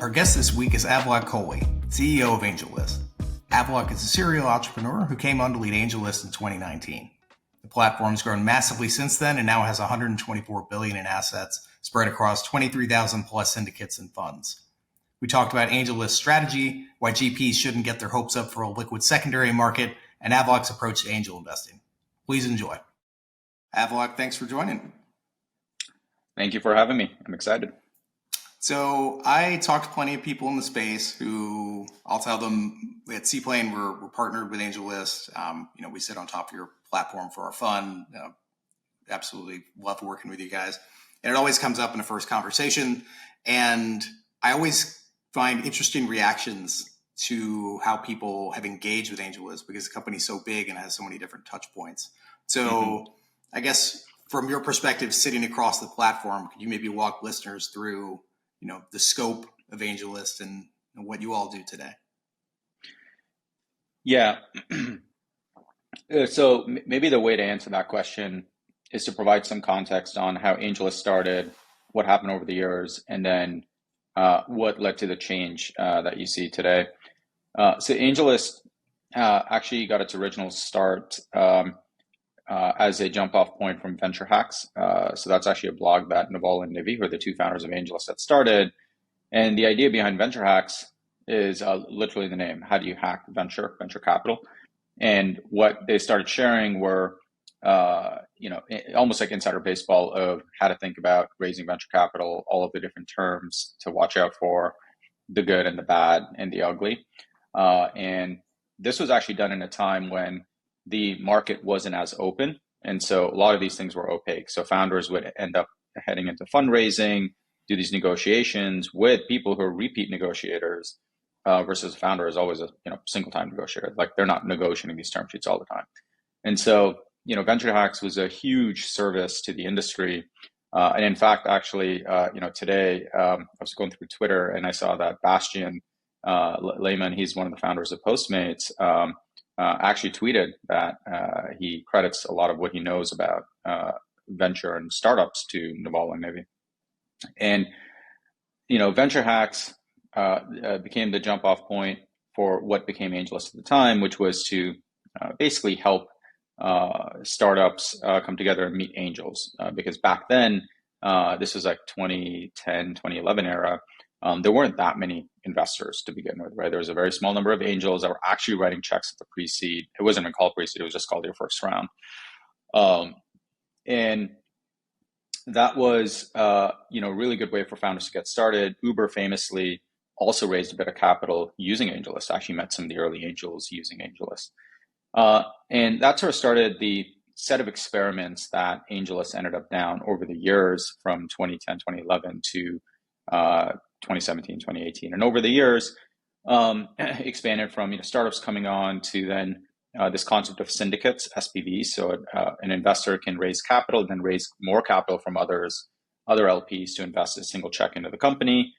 Our guest this week is Avlok Kohli, CEO of AngelList. Avlok is a serial entrepreneur who came on to lead AngelList in 2019. The platform's grown massively since then and now has $124 billion in assets spread across 23,000 plus syndicates and funds. We talked about AngelList's strategy, why GPs shouldn't get their hopes up for a liquid secondary market, and Avlok's approach to angel investing. Please enjoy. Avlok, thanks for joining. Thank you for having me. I'm excited. So I talked to plenty of people in the space who I'll tell them at Seaplane we're partnered with AngelList. We sit on top of your platform for our fund. Absolutely love working with you guys. And it always comes up in the first conversation. And I always find interesting reactions to how people have engaged with AngelList because the company's so big and has so many different touch points. So I guess from your perspective, sitting across the platform, could you maybe walk listeners through the scope of AngelList and what you all do today? Yeah. So maybe the way to answer that question is to provide some context on how AngelList started, what happened over the years, and then what led to the change that you see today. So AngelList actually got its original start as a jump-off point from Venture Hacks. So that's actually a blog that Naval and Nivi, who are the two founders of AngelList, that started. And the idea behind Venture Hacks is literally the name. How do you hack venture capital? And what they started sharing were, almost like insider baseball of how to think about raising venture capital, all of the different terms to watch out for, the good and the bad and the ugly. And this was actually done in a time when the market wasn't as open. And so a lot of these things were opaque. So founders would end up heading into fundraising, do these negotiations with people who are repeat negotiators versus a founder is always a single time negotiator. Like they're not negotiating these term sheets all the time. And so, Venture Hacks was a huge service to the industry. And in fact, actually, today I was going through Twitter and I saw that Bastian Lehman, he's one of the founders of Postmates, actually tweeted that he credits a lot of what he knows about venture and startups to Naval and Navy. And, Venture Hacks became the jump off point for what became AngelList at the time, which was to basically help startups come together and meet angels. Because back then, this was like 2010, 2011 era, there weren't that many investors to begin with, right? There was a very small number of angels that were actually writing checks at the pre-seed. It wasn't even called pre-seed, it was just called your first round. And that was, a really good way for founders to get started. Uber famously also raised a bit of capital using AngelList. I actually met some of the early angels using AngelList. And that sort of started the set of experiments that AngelList ended up down over the years from 2010, 2011 to 2017, 2018. And over the years, expanded from startups coming on to then this concept of syndicates, SPVs. So an investor can raise capital, then raise more capital from other LPs to invest a single check into the company.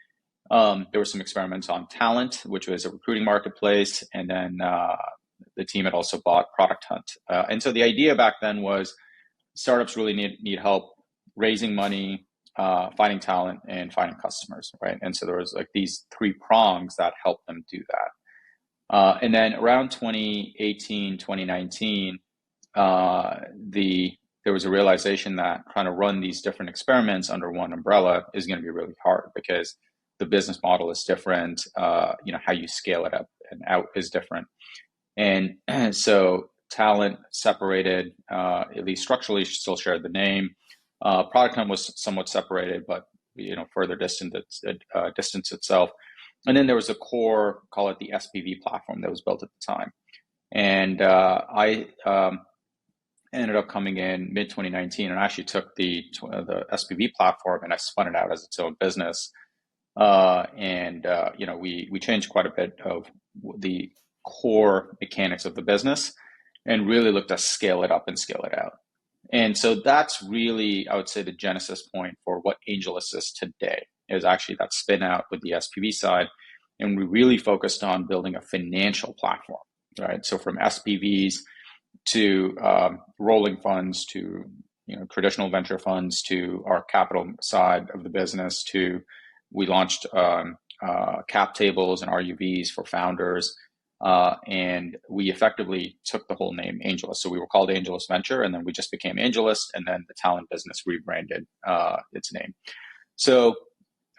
There were some experiments on talent, which was a recruiting marketplace. And then the team had also bought Product Hunt. And so the idea back then was startups really need help raising money, finding talent, and finding customers, right? And so there was like these three prongs that helped them do that. And then around 2018, 2019, there was a realization that trying to run these different experiments under one umbrella is going to be really hard because the business model is different. How you scale it up and out is different. And so talent separated, at least structurally, still shared the name. Product Hunt was somewhat separated, but further distanced itself. And then there was a core, call it the SPV platform, that was built at the time. And I ended up coming in mid 2019, and I actually took the SPV platform and I spun it out as its own business. We changed quite a bit of the core mechanics of the business and really looked to scale it up and scale it out. And so that's really, I would say, the genesis point for what AngelList is today, is actually that spin out with the SPV side. And we really focused on building a financial platform, right? So from SPVs to rolling funds to traditional venture funds to our capital side of the business to we launched cap tables and RUVs for founders. And we effectively took the whole name AngelList. So we were called AngelList Venture, and then we just became AngelList, and then the talent business rebranded its name. So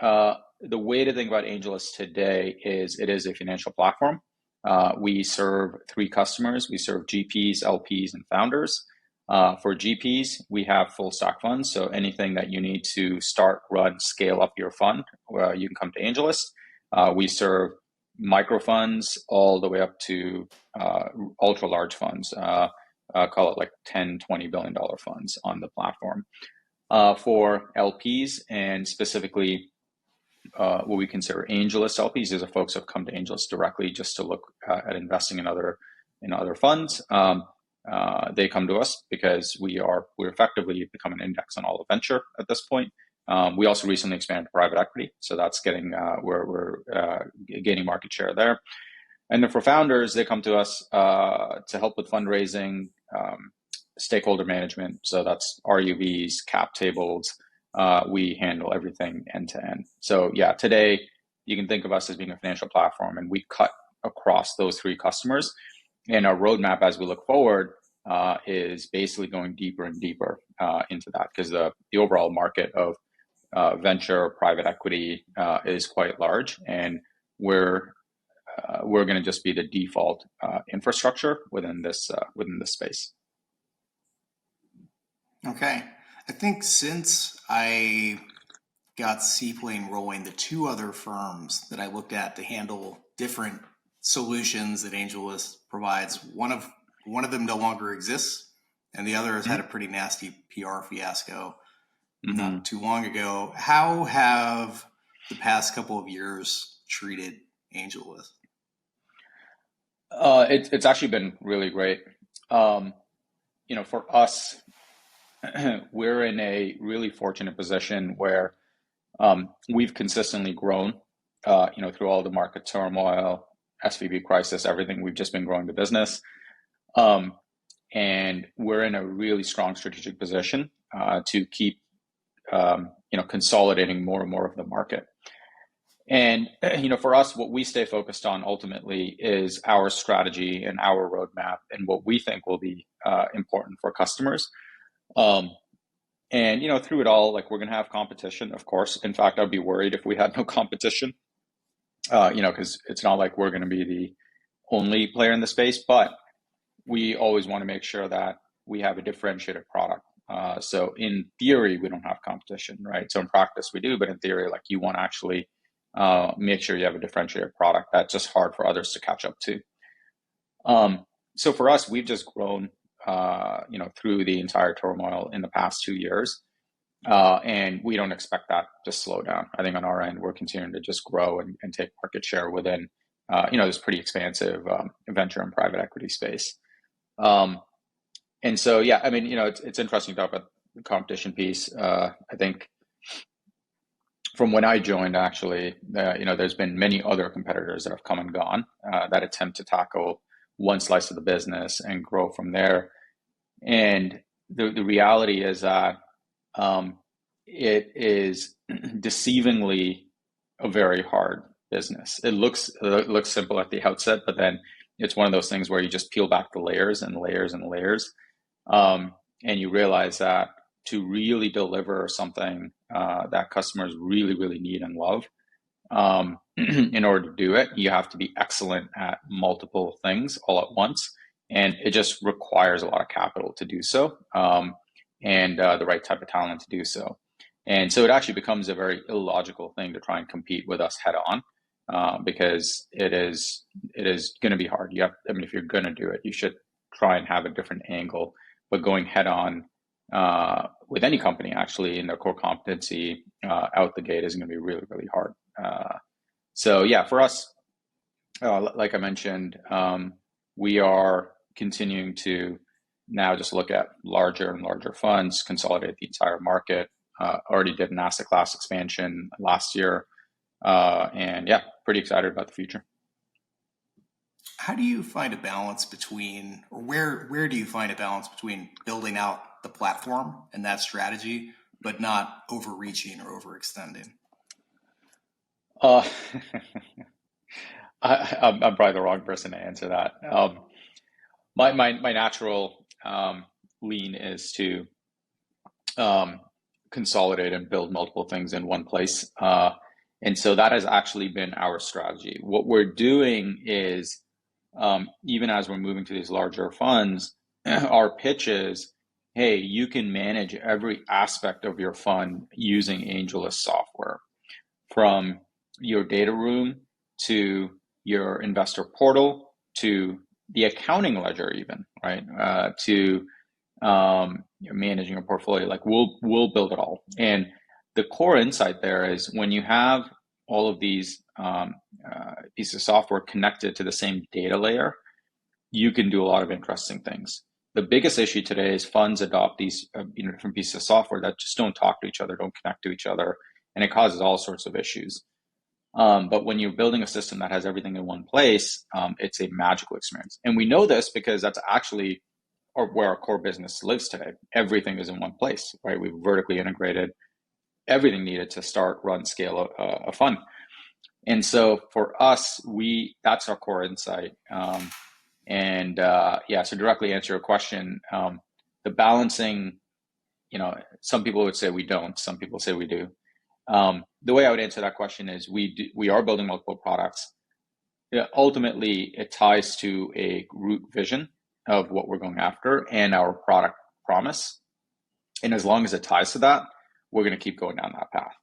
the way to think about AngelList today is it is a financial platform. We serve three customers. We serve GPs, LPs, and founders. For GPs, we have full stack funds. So anything that you need to start, run, scale up your fund, you can come to AngelList. We serve micro funds all the way up to ultra large funds, call it like $10, $20 billion funds on the platform. For LPs, and specifically what we consider AngelList LPs, these are folks who have come to AngelList directly just to look at investing in other funds. They come to us because we're effectively become an index on all of venture at this point. We also recently expanded to private equity, so that's getting we're gaining market share there. And then for founders, they come to us to help with fundraising, stakeholder management. So that's RUVs, cap tables. We handle everything end to end. So yeah, today you can think of us as being a financial platform, and we cut across those three customers. And our roadmap as we look forward is basically going deeper and deeper into that, because the overall market of venture private equity is quite large, and we're going to just be the default infrastructure within this space. Okay. I think since I got Seaplane rolling, the two other firms that I looked at to handle different solutions that AngelList provides, one of them no longer exists, and the other has had a pretty nasty PR fiasco not too long ago. How have the past couple of years treated AngelList? It's actually been really great. For us, we're in a really fortunate position where we've consistently grown, through all the market turmoil, SVB crisis, everything. We've just been growing the business. And we're in a really strong strategic position to keep, consolidating more and more of the market. And, for us, what we stay focused on ultimately is our strategy and our roadmap and what we think will be important for customers. And, through it all, like, we're going to have competition, of course. In fact, I'd be worried if we had no competition, because it's not like we're going to be the only player in the space, but we always want to make sure that we have a differentiated product. So in theory, we don't have competition, right? So in practice we do, but in theory, like, you want to actually make sure you have a differentiated product that's just hard for others to catch up to. So for us, we've just grown, through the entire turmoil in the past 2 years. And we don't expect that to slow down. I think on our end, we're continuing to just grow and take market share within, this pretty expansive venture and private equity space. And so, yeah, I mean, it's interesting to talk about the competition piece. I think from when I joined, actually, there's been many other competitors that have come and gone that attempt to tackle one slice of the business and grow from there. And the reality is that it is deceivingly a very hard business. It looks simple at the outset, but then it's one of those things where you just peel back the layers and layers and layers, and you realize that to really deliver something that customers really, really need and love, in order to do it, you have to be excellent at multiple things all at once, and it just requires a lot of capital to do so, and the right type of talent to do so. And so it actually becomes a very illogical thing to try and compete with us head on, because it is going to be hard. If you're going to do it, you should try and have a different angle. But going head on with any company, actually, in their core competency out the gate is going to be really, really hard. So yeah, for us, like I mentioned, we are continuing to now just look at larger and larger funds, consolidate the entire market. Already did an asset class expansion last year. And yeah, pretty excited about the future. How do you find a balance between, or where do you find a balance between building out the platform and that strategy, but not overreaching or overextending? Uh, I'm probably the wrong person to answer that. My natural lean is to um, consolidate and build multiple things in one place. And so that has actually been our strategy. What we're doing is, even as we're moving to these larger funds, our pitch is, hey, you can manage every aspect of your fund using AngelList software, from your data room to your investor portal to the accounting ledger, even, right? To you're managing a portfolio. Like we'll build it all. And the core insight there is when you have all of these pieces of software connected to the same data layer, you can do a lot of interesting things. The biggest issue today is funds adopt these different pieces of software that just don't talk to each other, don't connect to each other, and it causes all sorts of issues. But when you're building a system that has everything in one place, it's a magical experience. And we know this because that's actually where our core business lives today. Everything is in one place, right? We've vertically integrated everything needed to start, run, scale a fund. And so for us, that's our core insight. Yeah, so directly answer your question, the balancing, some people would say we don't, some people say we do. The way I would answer that question is we are building multiple products. Ultimately, it ties to a root vision of what we're going after and our product promise. And as long as it ties to that, we're going to keep going down that path.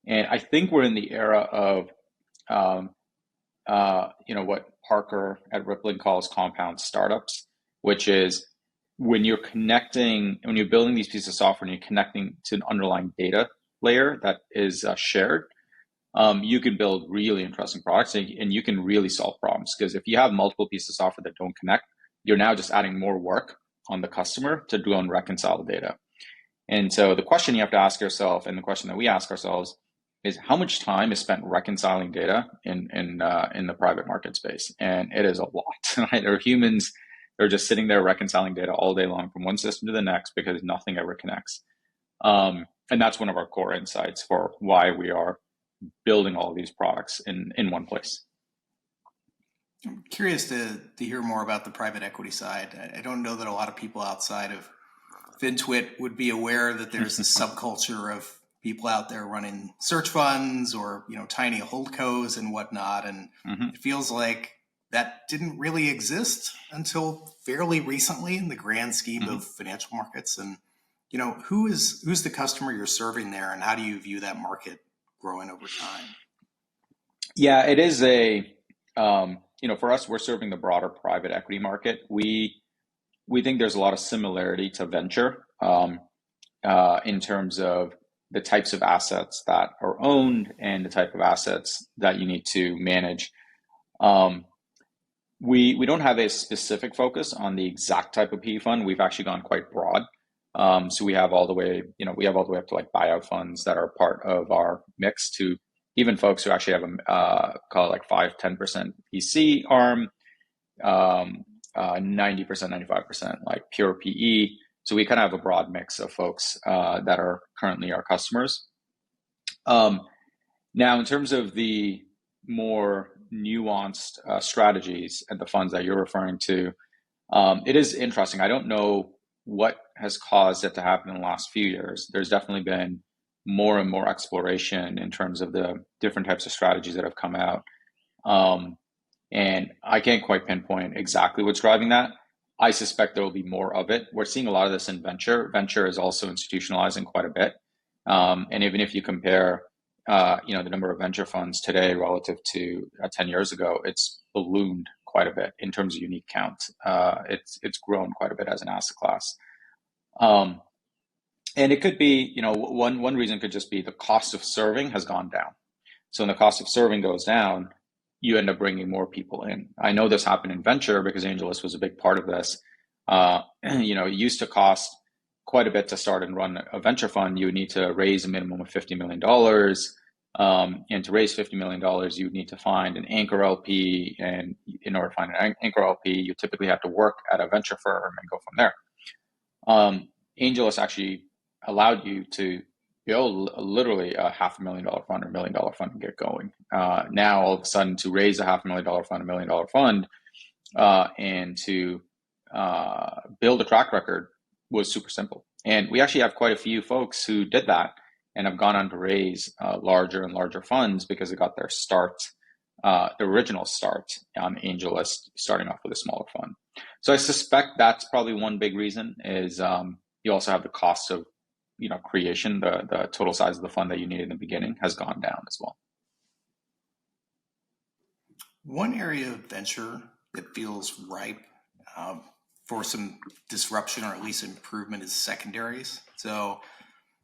And I think we're in the era of, what Parker at Rippling calls compound startups, which is when you're building these pieces of software and you're connecting to an underlying data layer that is shared, you can build really interesting products and you can really solve problems. Because if you have multiple pieces of software that don't connect, you're now just adding more work on the customer to go and reconcile the data. And so the question you have to ask yourself, and the question that we ask ourselves, is how much time is spent reconciling data in the private market space? And it is a lot. Right? There are humans that are just sitting there reconciling data all day long from one system to the next because nothing ever connects. And that's one of our core insights for why we are building all these products in one place. I'm curious to hear more about the private equity side. I don't know that a lot of people outside of FinTwit would be aware that there's this subculture of people out there running search funds or tiny holdcos and whatnot, and it feels like that didn't really exist until fairly recently in the grand scheme of financial markets. And who's the customer you're serving there, and how do you view that market growing over time? Yeah, it is for us, we're serving the broader private equity market. We think there's a lot of similarity to venture in terms of the types of assets that are owned and the type of assets that you need to manage. We don't have a specific focus on the exact type of PE fund. We've actually gone quite broad. So we have all the way up to like buyout funds that are part of our mix, to even folks who actually have call it like 5-10% VC arm, 90%, 95% like pure PE. So we kind of have a broad mix of folks that are currently our customers. Now, in terms of the more nuanced strategies and the funds that you're referring to, it is interesting. I don't know what has caused it to happen in the last few years. There's definitely been more and more exploration in terms of the different types of strategies that have come out. And I can't quite pinpoint exactly what's driving that. I suspect there will be more of it. We're seeing a lot of this in venture. Venture is also institutionalizing quite a bit. And even if you compare, the number of venture funds today relative to 10 years ago, it's ballooned quite a bit in terms of unique count. It's grown quite a bit as an asset class. And it could be, one reason could just be the cost of serving has gone down. So when the cost of serving goes down, you end up bringing more people in. I know this happened in venture because AngelList was a big part of this. It used to cost quite a bit to start and run a venture fund. You would need to raise a minimum of $50 million. And to raise $50 million, you would need to find an anchor LP. And in order to find an anchor LP, you typically have to work at a venture firm and go from there. AngelList actually allowed you to literally a $500,000 fund or $1 million fund to get going. Now all of a sudden to raise a $500,000 fund, $1 million fund, and to build a track record was super simple. And we actually have quite a few folks who did that and have gone on to raise larger and larger funds because they got their start, the original start on AngelList, starting off with a smaller fund. So I suspect that's probably one big reason is you also have the cost of creation, the total size of the fund that you need in the beginning has gone down as well. One area of venture that feels ripe for some disruption or at least improvement is secondaries. So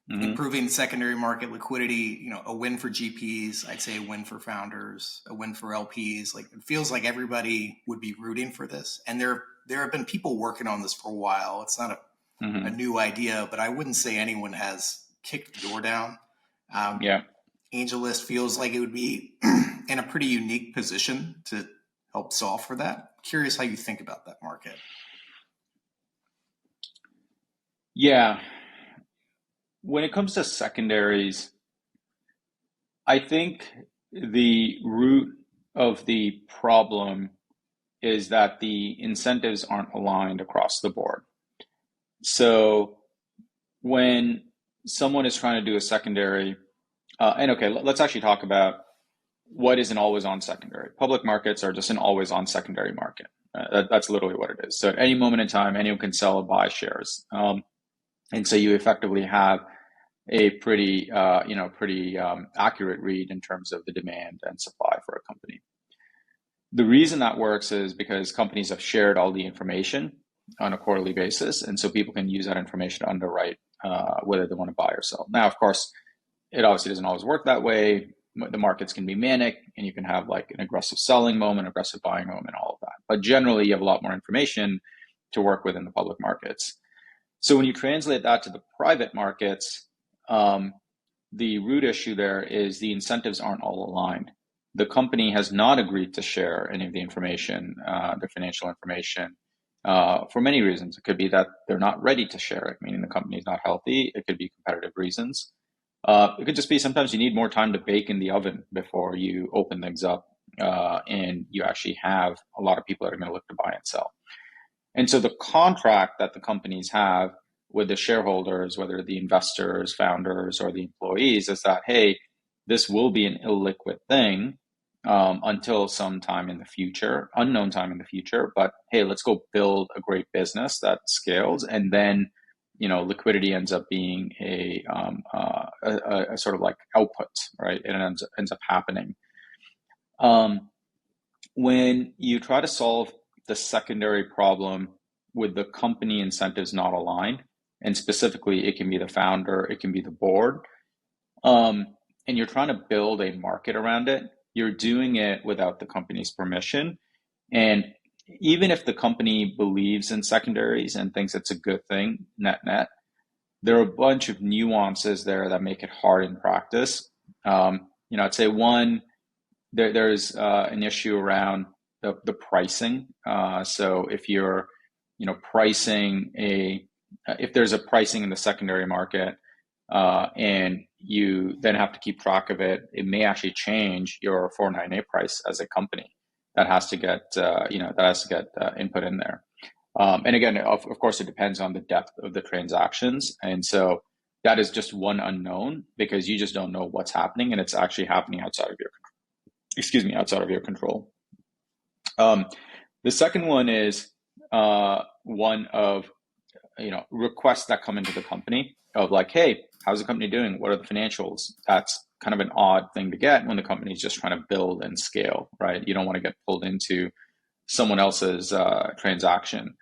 improving secondary market liquidity, a win for GPs, I'd say a win for founders, a win for LPs. Like, it feels like everybody would be rooting for this. And there have been people working on this for a while. It's not a new idea, but I wouldn't say anyone has kicked the door down. AngelList feels like it would be in a pretty unique position to help solve for that. Curious how you think about that market. Yeah. When it comes to secondaries, I think the root of the problem is that the incentives aren't aligned across the board. So when someone is trying to do a secondary, let's actually talk about what is an always-on secondary. Public markets are just an always-on secondary market. That's literally what it is. So at any moment in time, anyone can sell or buy shares. And so you effectively have a pretty accurate read in terms of the demand and supply for a company. The reason that works is because companies have shared all the information on a quarterly basis, and so people can use that information to underwrite whether they want to buy or sell. Now, of course, it obviously doesn't always work that way. The markets can be manic, and you can have like an aggressive selling moment, aggressive buying moment, all of that. But generally, you have a lot more information to work with in the public markets. So when you translate that to the private markets, the root issue there is the incentives aren't all aligned. The company has not agreed to share any of the information, the financial information, for many reasons. It could be that they're not ready to share it, meaning the company is not healthy. It could be competitive reasons. It could just be sometimes you need more time to bake in the oven before you open things up, and you actually have a lot of people that are going to look to buy and sell. And so the contract that the companies have with the shareholders, whether the investors, founders, or the employees, is that, hey, this will be an illiquid thing until some time in the future, unknown time in the future. But hey, let's go build a great business that scales, and then liquidity ends up being a sort of like output, right? It ends up happening. When you try to solve the secondary problem with the company incentives not aligned, and specifically it can be the founder, it can be the board, and you're trying to build a market around it, you're doing it without the company's permission. And even if the company believes in secondaries and thinks it's a good thing, net, there are a bunch of nuances there that make it hard in practice. I'd say one, there's an issue around the pricing. So if you're, pricing if there's a pricing in the secondary market, and you then have to keep track of it, it may actually change your 498 price as a company. That has to get, input in there. And again, of course, it depends on the depth of the transactions. And so that is just one unknown because you just don't know what's happening, and it's actually happening outside of your control. The second one is one of, requests that come into the company of like, hey, how's the company doing? What are the financials? That's kind of an odd thing to get when the company is just trying to build and scale, right? You don't want to get pulled into someone else's transaction.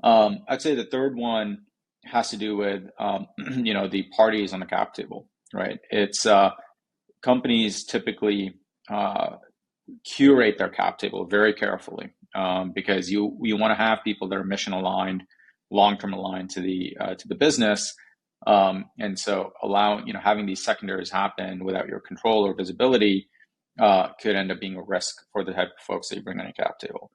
I'd say the third one has to do with, the parties on the cap table, right? It's companies typically curate their cap table very carefully because you want to have people that are mission aligned, long-term aligned to the business. And so having these secondaries happen without your control or visibility could end up being a risk for the type of folks that you bring on a cap table.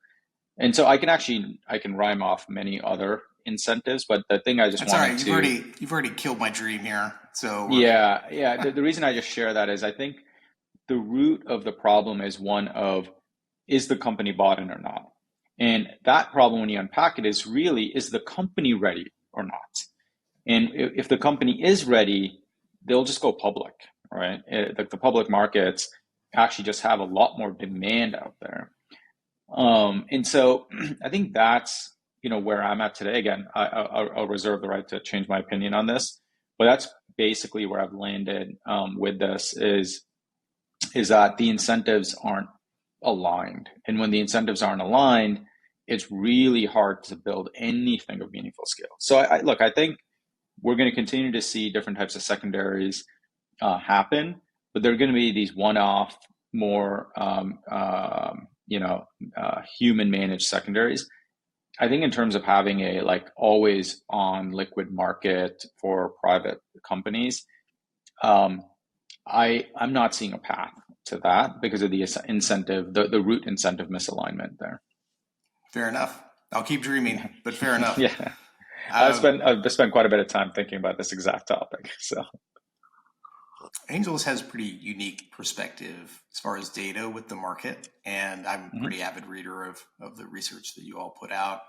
And so I can rhyme off many other incentives. But the thing I just That's all wanted right. to, You've already killed my dream here. So yeah. The reason I just share that is I think the root of the problem is one of, is the company bought in or not? And that problem, when you unpack it, is really, is the company ready or not? And if the company is ready, they'll just go public, right? Like the public markets actually just have a lot more demand out there. And so I think that's, where I'm at today. Again, I'll reserve the right to change my opinion on this, but that's basically where I've landed with this is that the incentives aren't aligned. And when the incentives aren't aligned, it's really hard to build anything of meaningful scale. So I think we're going to continue to see different types of secondaries happen, but they're going to be these one-off, more human managed secondaries. I think in terms of having a like always on liquid market for private companies, I'm not seeing a path to that because of the incentive, the root incentive misalignment there. fair enough. I'll keep dreaming, but fair enough. Yeah, Uh, I've spent quite a bit of time thinking about this exact topic. So Angels has pretty unique perspective as far as data with the market, and I'm a mhm. pretty avid reader of the research that you all put out.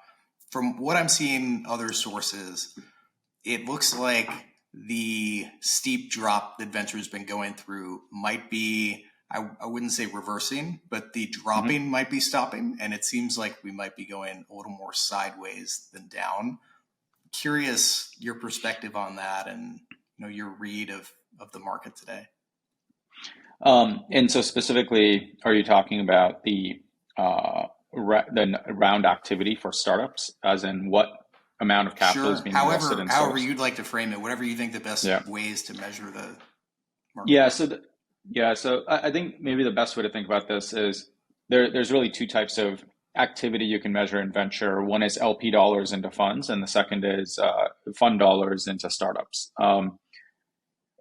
From what I'm seeing other sources, it looks like the steep drop that venture's been going through might be, I wouldn't say reversing, but the Mhm. dropping might be stopping, and it seems like we might be going a little more sideways than down. Curious your perspective on that, and your read of the market today. And so specifically, are you talking about the round activity for startups, as in what amount of capital is Sure. being invested However, in however startups? you'd like to frame it, whatever you think the Yeah. best ways to measure the market Yeah, are. so I think maybe the best way to think about this is there's really two types of activity you can measure in venture. One is LP dollars into funds, and the second is fund dollars into startups.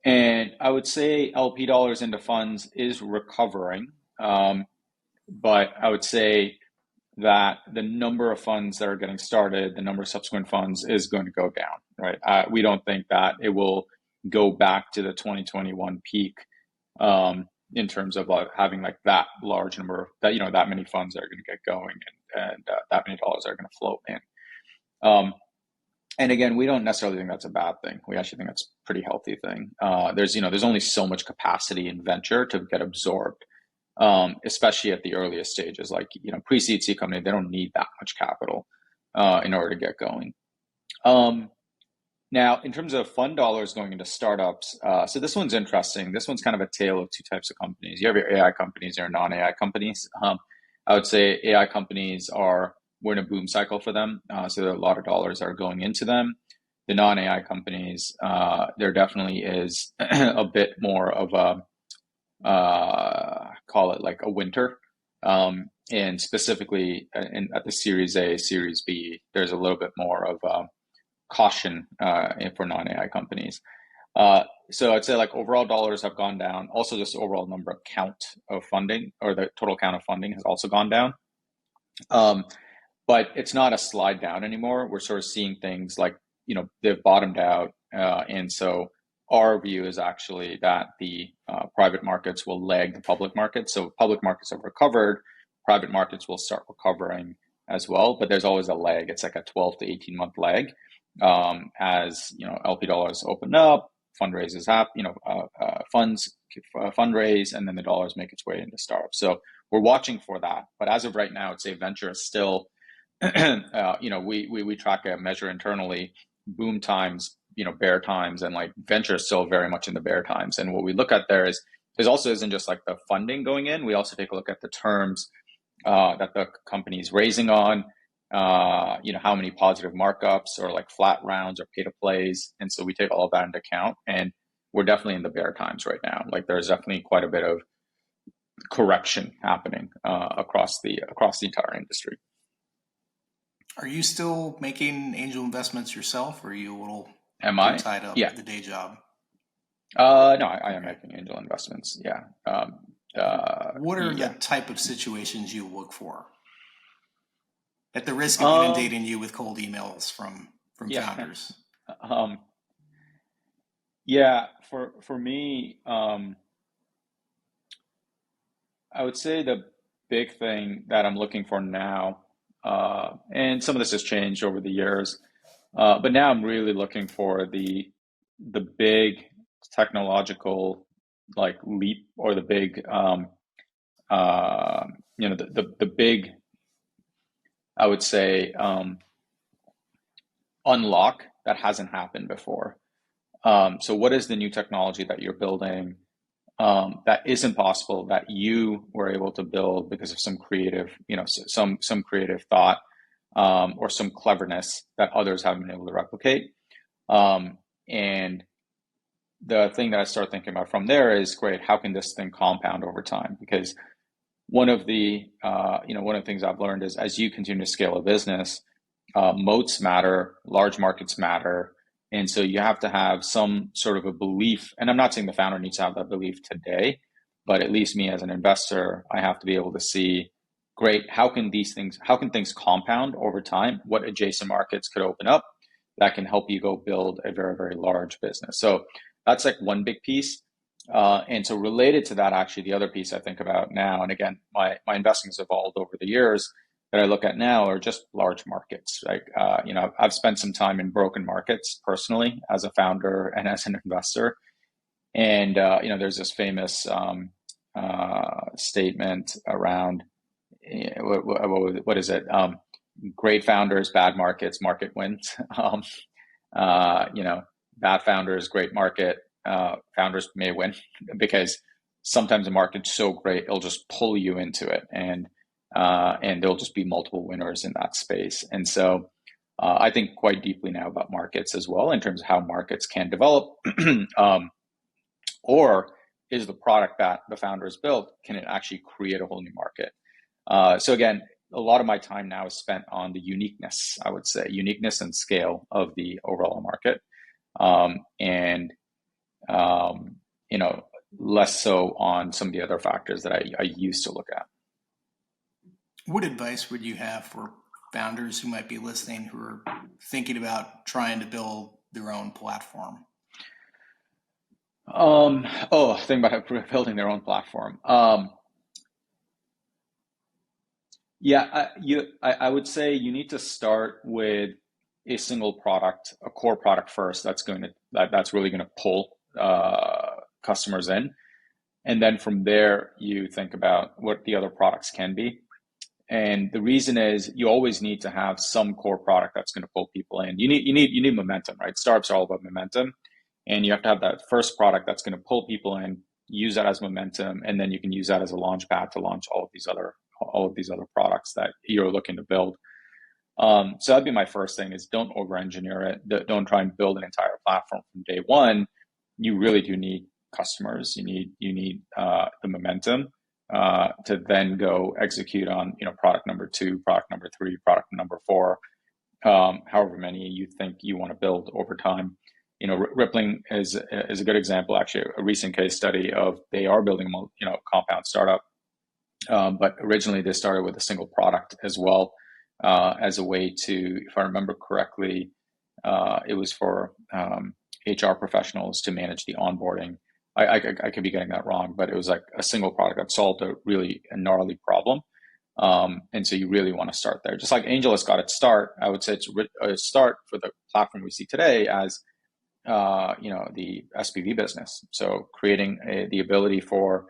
And I would say LP dollars into funds is recovering, but I would say that the number of funds that are getting started, the number of subsequent funds is going to go down, right? We don't think that it will go back to the 2021 peak in terms of having like that large number, that many funds that are going to get going, and that many dollars are going to flow in. And again, we don't necessarily think that's a bad thing. We actually think that's a pretty healthy thing. There's only so much capacity in venture to get absorbed, especially at the earliest stages. Like, pre-seed C company, they don't need that much capital in order to get going. Now, in terms of fund dollars going into startups, so this one's interesting. This one's kind of a tale of two types of companies. You have your AI companies and your non-AI companies. I would say AI companies we're in a boom cycle for them. So a lot of dollars are going into them. The non-AI companies, there definitely is a bit more of call it like a winter. And specifically at the Series A, Series B, there's a little bit more of caution for non-AI companies. So I'd say like overall dollars have gone down. Also, just overall number of count of funding, or the total count of funding, has also gone down. But it's not a slide down anymore. We're sort of seeing things like, they've bottomed out. And so our view is actually that the private markets will lag the public markets. So public markets have recovered, private markets will start recovering as well. But there's always a lag. It's like a 12 to 18-month lag as, LP dollars open up, fundraisers happen, funds fundraise, and then the dollars make its way into startups. So we're watching for that. But as of right now, I'd say venture is still we track a measure internally, boom times, bear times, and like venture is still very much in the bear times. And what we look at there also isn't just like the funding going in. We also take a look at the terms that the company's raising on, how many positive markups or like flat rounds or pay to plays. And so we take all of that into account, and we're definitely in the bear times right now. Like there's definitely quite a bit of correction happening across the entire industry. Are you still making angel investments yourself, or are you a little Am too I? tied up Yeah. with the day job? No, I am Okay. making angel investments. Yeah. What are the Yeah. type of situations you look for? At the risk of Um, inundating you with cold emails from from Yeah. founders? Um, yeah, for me, I would say the big thing that I'm looking for now, and some of this has changed over the years, but now I'm really looking for the big technological like leap, or the big uh, the big, I would say, unlock that hasn't happened before. So what is the new technology that you're building that isn't possible, that you were able to build because of some creative, some creative thought, or some cleverness that others haven't been able to replicate? And the thing that I start thinking about from there is, great, how can this thing compound over time? Because one of the things I've learned is, as you continue to scale a business, moats matter, large markets matter, and so you have to have some sort of a belief. And I'm not saying the founder needs to have that belief today, but at least me as an investor, I have to be able to see, great, how can things compound over time? What adjacent markets could open up that can help you go build a very, very large business? So that's like one big piece. And so related to that, actually, the other piece I think about now, and again, my investing has evolved over the years, that I look at now are just large markets. Like, I've spent some time in broken markets personally as a founder and as an investor. And, there's this famous statement around, what is it? Great founders, bad markets, market wins. Bad founders, great market, founders may win because sometimes the market's so great, it'll just pull you into it. And there'll just be multiple winners in that space. And so I think quite deeply now about markets as well, in terms of how markets can develop. Or is the product that the founders built, can it actually create a whole new market? So again, a lot of my time now is spent on the uniqueness, I would say, uniqueness and scale of the overall market. And less so on some of the other factors that I used to look at. What advice would you have for founders who might be listening, who are thinking about trying to build their own platform? Think about building their own platform. I would say you need to start with a single product, a core product first. That's really going to pull customers in, and then from there you think about what the other products can be. And the reason is, you always need to have some core product that's going to pull people in. You need momentum, right? Startups are all about momentum, and you have to have that first product that's going to pull people in. Use that as momentum, and then you can use that as a launch pad to launch all of these other products that you're looking to build. So that'd be my first thing: is don't over-engineer it. Don't try and build an entire platform from day one. You really do need customers. You need the momentum to then go execute on product number 2, product number 3, product number 4, however many you think you want to build over time. Rippling is a good example, actually, a recent case study of, they are building a compound startup, but originally they started with a single product as well, as a way to, if I remember correctly, it was for HR professionals to manage the onboarding. I could be getting that wrong, but it was like a single product that solved a gnarly problem. And so you really want to start there. Just like AngelList got its start, I would say it's a start for the platform we see today as, the SPV business. So creating the ability for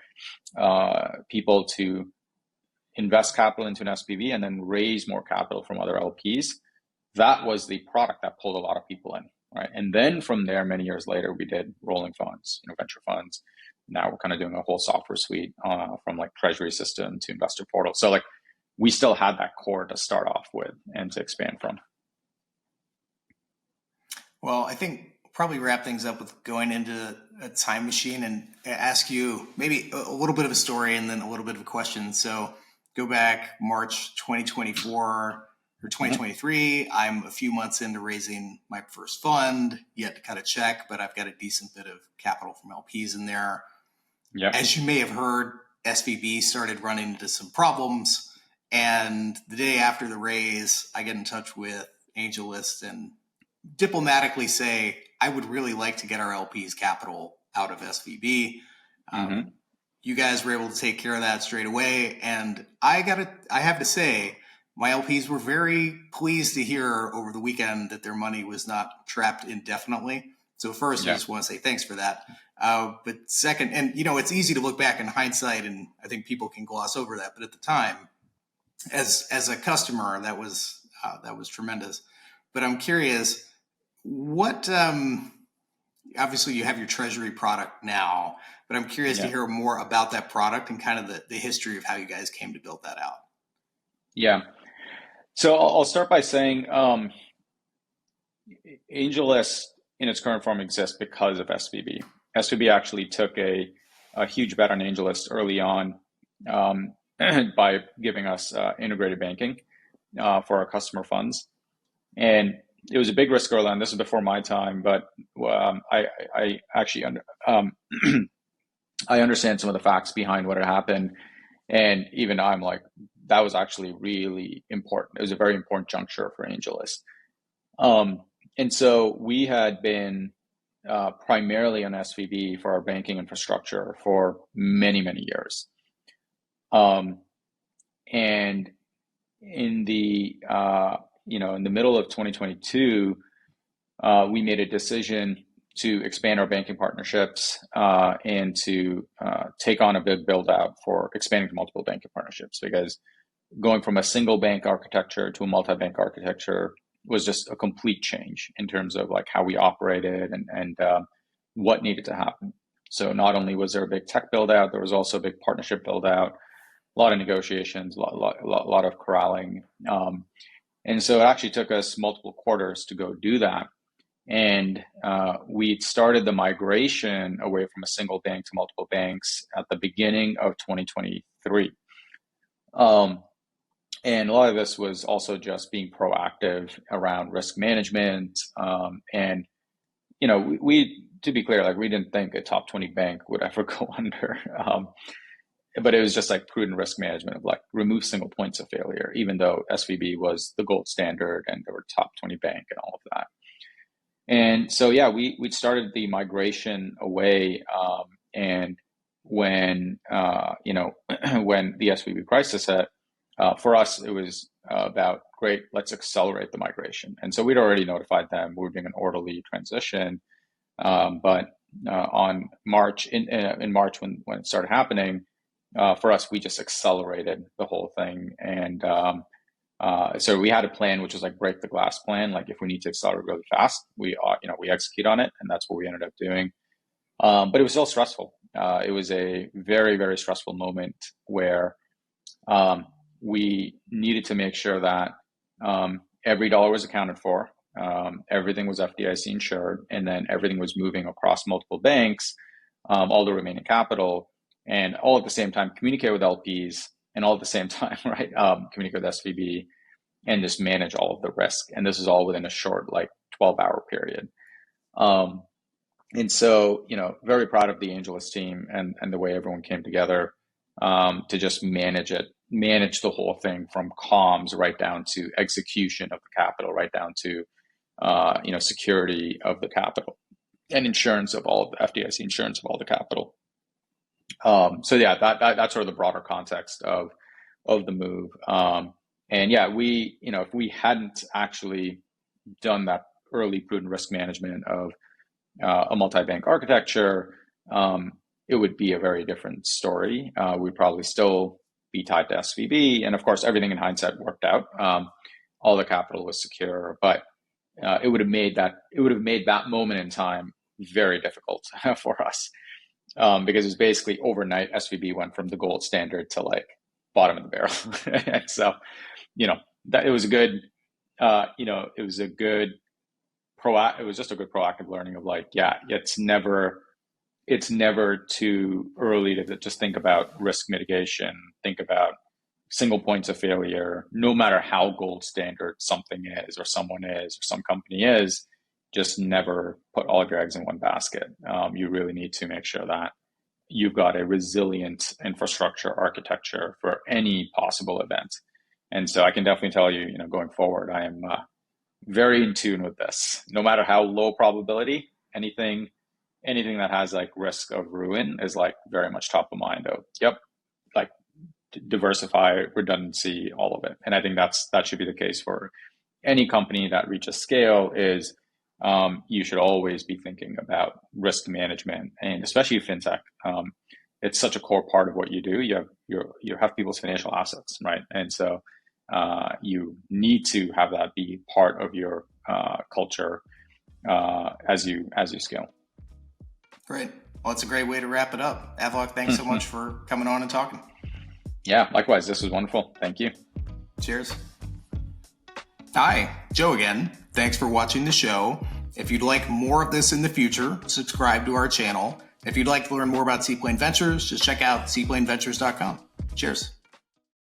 people to invest capital into an SPV and then raise more capital from other LPs. That was the product that pulled a lot of people in, right? And then from there, many years later, we did rolling funds, venture funds. Now we're kind of doing a whole software suite, from like treasury system to investor portal. So like, we still had that core to start off with and to expand from. Well, I think probably wrap things up with going into a time machine and ask you maybe a little bit of a story and then a little bit of a question. So go back March 2024 or 2023. I'm a few months into raising my first fund, yet to cut a check, but I've got a decent bit of capital from LPs in there. Yeah. As you may have heard, SVB started running into some problems. And the day after the raise, I get in touch with AngelList and diplomatically say, I would really like to get our LPs capital out of SVB. Mm-hmm. You guys were able to take care of that straight away. And I have to say, my LPs were very pleased to hear over the weekend that their money was not trapped indefinitely. So first, I Yeah. just want to say thanks for that. But second, and it's easy to look back in hindsight, and I think people can gloss over that. But at the time, as a customer, that was tremendous. But I'm curious, what obviously you have your treasury product now, but I'm curious to Yeah. hear more about that product and kind of the history of how you guys came to build that out. Yeah. So I'll start by saying AngelList in its current form exists because of SVB. SVB actually took a huge bet on AngelList early on um, by giving us integrated banking for our customer funds. And it was a big risk early on. This is before my time, but I actually I understand some of the facts behind what had happened. And even I'm like, that was actually really important. It was a very important juncture for AngelList. Um, and so we had been primarily on SVB for our banking infrastructure for many, many years. Um, and in the in the middle of 2022, we made a decision to expand our banking partnerships and to take on a big build out for expanding to multiple banking partnerships, because going from a single bank architecture to a multi-bank architecture was just a complete change in terms of like how we operated and what needed to happen. So not only was there a big tech build out, there was also a big partnership build out, a lot of negotiations, a lot of corralling. And so it actually took us multiple quarters to go do that. And we started the migration away from a single bank to multiple banks at the beginning of 2023. Um, and a lot of this was also just being proactive around risk management. And, we, to be clear, like we didn't think a top 20 bank would ever go under. But it was just like prudent risk management of like remove single points of failure, even though SVB was the gold standard and there were top 20 bank and all of that. And so, yeah, we started the migration away. And when, when the SVB crisis hit, for us, it was about, great, let's accelerate the migration. And so we'd already notified them we were doing an orderly transition. But in March, when it started happening, for us, we just accelerated the whole thing. And so we had a plan, which was like break the glass plan. Like if we need to accelerate really fast, we execute on it, and that's what we ended up doing. But it was still stressful. It was a very, very stressful moment where we needed to make sure that every dollar was accounted for, everything was FDIC insured, and then everything was moving across multiple banks, all the remaining capital, and all at the same time communicate with LPs, and all at the same time, right, communicate with SVB, and just manage all of the risk. And this is all within a short, like 12-hour period. And so, very proud of the AngelList team and the way everyone came together to just manage the whole thing from comms right down to execution of the capital, right down to, security of the capital and insurance of all of the FDIC insurance of all the capital. So yeah, that's sort of the broader context of the move. And yeah, if we hadn't actually done that early prudent risk management of a multi-bank architecture, it would be a very different story. We'd probably still be tied to SVB, and of course, everything in hindsight worked out. All the capital was secure, but it would have made that moment in time very difficult for us, because it was basically overnight. SVB went from the gold standard to like bottom of the barrel, and so that it was a good, it was just a good proactive learning of like, yeah, it's never too early to just think about risk mitigation, think about single points of failure, no matter how gold standard something is or someone is or some company is. Just never put all of your eggs in one basket. You really need to make sure that you've got a resilient infrastructure architecture for any possible event. And so I can definitely tell you, going forward, I am very in tune with this. No matter how low probability, anything that has like risk of ruin is like very much top of mind. Of yep, like diversify, redundancy, all of it. And I think that should be the case for any company that reaches scale. Is you should always be thinking about risk management, and especially fintech. It's such a core part of what you do. You have people's financial assets, right? And so you need to have that be part of your culture as you scale. Great. Well, it's a great way to wrap it up. Avlok, thanks so much for coming on and talking. Yeah, likewise. This was wonderful. Thank you. Cheers. Hi, Joe again. Thanks for watching the show. If you'd like more of this in the future, subscribe to our channel. If you'd like to learn more about Seaplane Ventures, just check out seaplaneventures.com. Cheers.